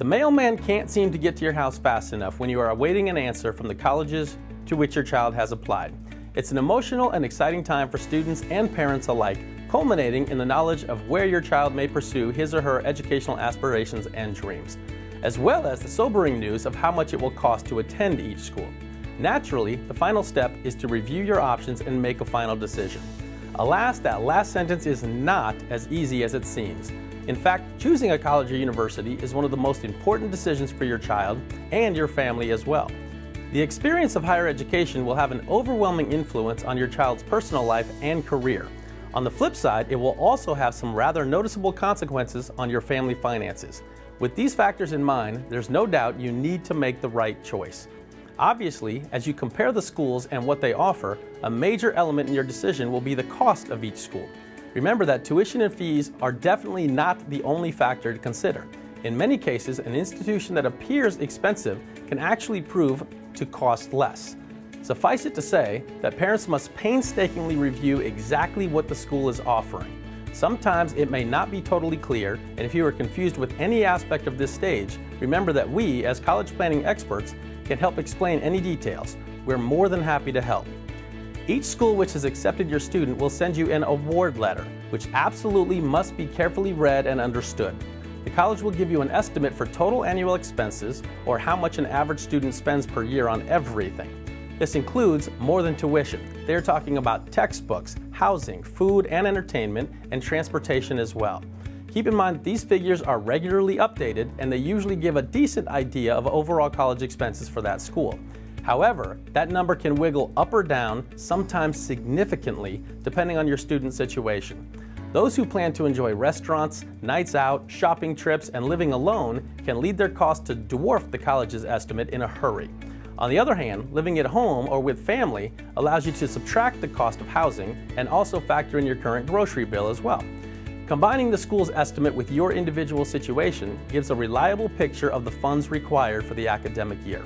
The mailman can't seem to get to your house fast enough when you are awaiting an answer from the colleges to which your child has applied. It's an emotional and exciting time for students and parents alike, culminating in the knowledge of where your child may pursue his or her educational aspirations and dreams, as well as the sobering news of how much it will cost to attend each school. Naturally, the final step is to review your options and make a final decision. Alas, that last sentence is not as easy as it seems. In fact, choosing a college or university is one of the most important decisions for your child and your family as well. The experience of higher education will have an overwhelming influence on your child's personal life and career. On the flip side, it will also have some rather noticeable consequences on your family finances. With these factors in mind, there's no doubt you need to make the right choice. Obviously, as you compare the schools and what they offer, a major element in your decision will be the cost of each school. Remember that tuition and fees are definitely not the only factor to consider. In many cases, an institution that appears expensive can actually prove to cost less. Suffice it to say that parents must painstakingly review exactly what the school is offering. Sometimes it may not be totally clear, and if you are confused with any aspect of this stage, remember that we, as college planning experts, can help explain any details. We're more than happy to help. Each school which has accepted your student will send you an award letter, which absolutely must be carefully read and understood. The college will give you an estimate for total annual expenses, or how much an average student spends per year on everything. This includes more than tuition. They're talking about textbooks, housing, food and entertainment, and transportation as well. Keep in mind that these figures are regularly updated and they usually give a decent idea of overall college expenses for that school. However, that number can wiggle up or down, sometimes significantly, depending on your student situation. Those who plan to enjoy restaurants, nights out, shopping trips, and living alone can lead their costs to dwarf the college's estimate in a hurry. On the other hand, living at home or with family allows you to subtract the cost of housing and also factor in your current grocery bill as well. Combining the school's estimate with your individual situation gives a reliable picture of the funds required for the academic year.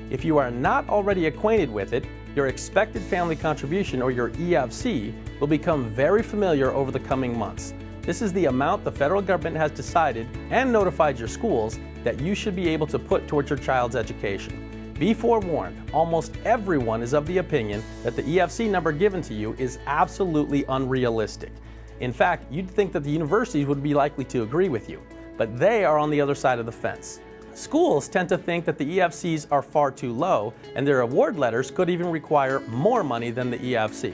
If you are not already acquainted with it, your expected family contribution, or your EFC, will become very familiar over the coming months. This is the amount the federal government has decided and notified your schools that you should be able to put towards your child's education. Be forewarned, almost everyone is of the opinion that the EFC number given to you is absolutely unrealistic. In fact, you'd think that the universities would be likely to agree with you, but they are on the other side of the fence. Schools tend to think that the EFCs are far too low, and their award letters could even require more money than the EFC.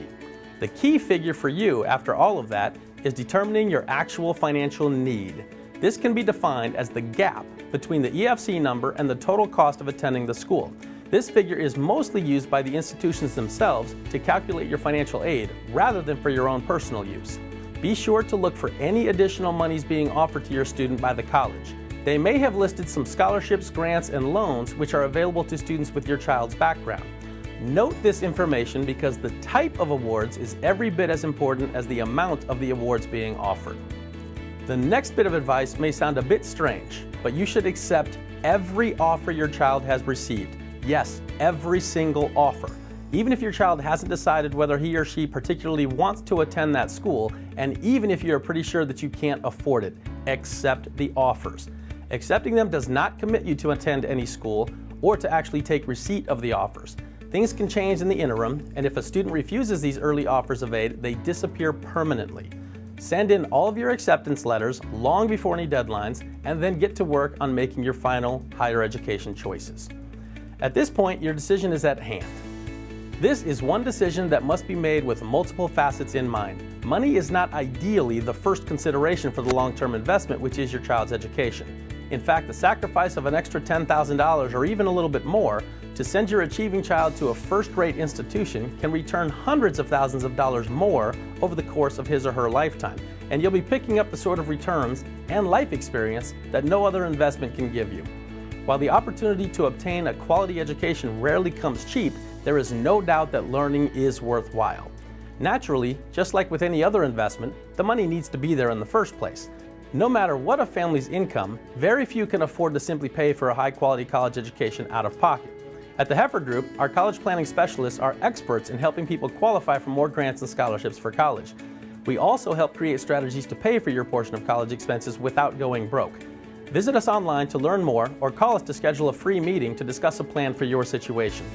The key figure for you, after all of that, is determining your actual financial need. This can be defined as the gap between the EFC number and the total cost of attending the school. This figure is mostly used by the institutions themselves to calculate your financial aid rather than for your own personal use. Be sure to look for any additional monies being offered to your student by the college. They may have listed some scholarships, grants, and loans which are available to students with your child's background. Note this information because the type of awards is every bit as important as the amount of the awards being offered. The next bit of advice may sound a bit strange, but you should accept every offer your child has received. Yes, every single offer. Even if your child hasn't decided whether he or she particularly wants to attend that school, and even if you're pretty sure that you can't afford it, accept the offers. Accepting them does not commit you to attend any school or to actually take receipt of the offers. Things can change in the interim, and if a student refuses these early offers of aid, they disappear permanently. Send in all of your acceptance letters long before any deadlines, and then get to work on making your final higher education choices. At this point, your decision is at hand. This is one decision that must be made with multiple facets in mind. Money is not ideally the first consideration for the long-term investment, which is your child's education. In fact, the sacrifice of an extra $10,000 or even a little bit more to send your achieving child to a first-rate institution can return hundreds of thousands of dollars more over the course of his or her lifetime, and you'll be picking up the sort of returns and life experience that no other investment can give you. While the opportunity to obtain a quality education rarely comes cheap, there is no doubt that learning is worthwhile. Naturally, just like with any other investment, the money needs to be there in the first place. No matter what a family's income, very few can afford to simply pay for a high-quality college education out of pocket. At the HEFAR Group, our college planning specialists are experts in helping people qualify for more grants and scholarships for college. We also help create strategies to pay for your portion of college expenses without going broke. Visit us online to learn more or call us to schedule a free meeting to discuss a plan for your situation.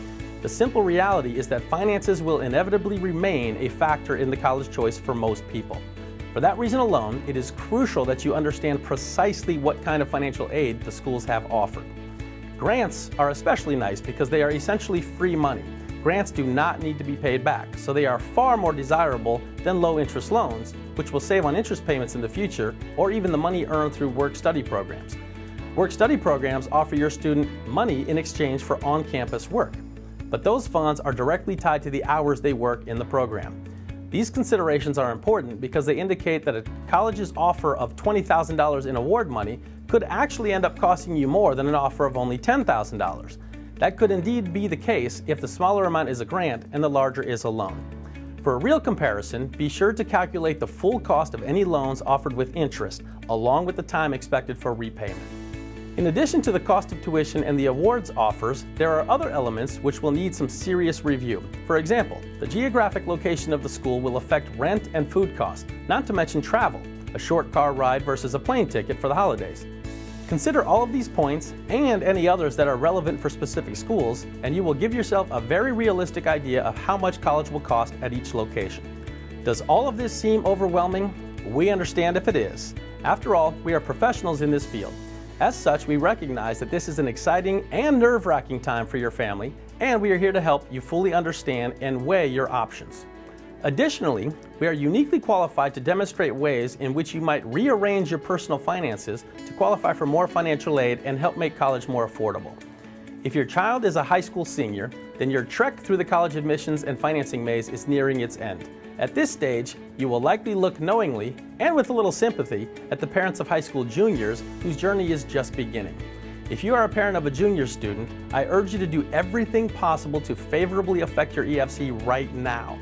The simple reality is that finances will inevitably remain a factor in the college choice for most people. For that reason alone, it is crucial that you understand precisely what kind of financial aid the schools have offered. Grants are especially nice because they are essentially free money. Grants do not need to be paid back, so they are far more desirable than low-interest loans, which will save on interest payments in the future, or even the money earned through work-study programs. Work-study programs offer your student money in exchange for on-campus work, but those funds are directly tied to the hours they work in the program. These considerations are important because they indicate that a college's offer of $20,000 in award money could actually end up costing you more than an offer of only $10,000. That could indeed be the case if the smaller amount is a grant and the larger is a loan. For a real comparison, be sure to calculate the full cost of any loans offered with interest, along with the time expected for repayment. In addition to the cost of tuition and the awards offers, there are other elements which will need some serious review. For example, the geographic location of the school will affect rent and food costs, not to mention travel, a short car ride versus a plane ticket for the holidays. Consider all of these points and any others that are relevant for specific schools, and you will give yourself a very realistic idea of how much college will cost at each location. Does all of this seem overwhelming? We understand if it is. After all, we are professionals in this field. As such, we recognize that this is an exciting and nerve-wracking time for your family, and we are here to help you fully understand and weigh your options. Additionally, we are uniquely qualified to demonstrate ways in which you might rearrange your personal finances to qualify for more financial aid and help make college more affordable. If your child is a high school senior, then your trek through the college admissions and financing maze is nearing its end. At this stage, you will likely look knowingly and with a little sympathy at the parents of high school juniors whose journey is just beginning. If you are a parent of a junior student, I urge you to do everything possible to favorably affect your EFC right now.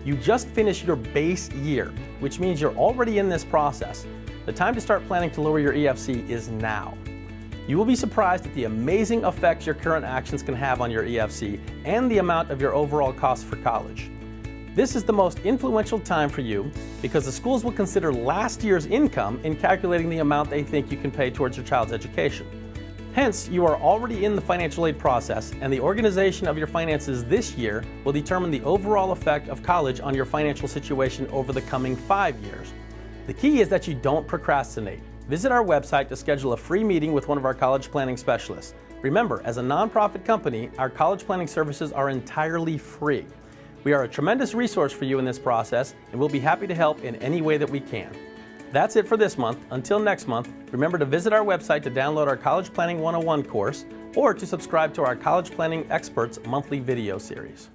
You just finished your base year, which means you're already in this process. The time to start planning to lower your EFC is now. You will be surprised at the amazing effects your current actions can have on your EFC and the amount of your overall cost for college. This is the most influential time for you because the schools will consider last year's income in calculating the amount they think you can pay towards your child's education. Hence, you are already in the financial aid process, and the organization of your finances this year will determine the overall effect of college on your financial situation over the coming 5 years. The key is that you don't procrastinate. Visit our website to schedule a free meeting with one of our college planning specialists. Remember, as a nonprofit company, our college planning services are entirely free. We are a tremendous resource for you in this process, and we'll be happy to help in any way that we can. That's it for this month. Until next month, remember to visit our website to download our College Planning 101 course or to subscribe to our College Planning Experts monthly video series.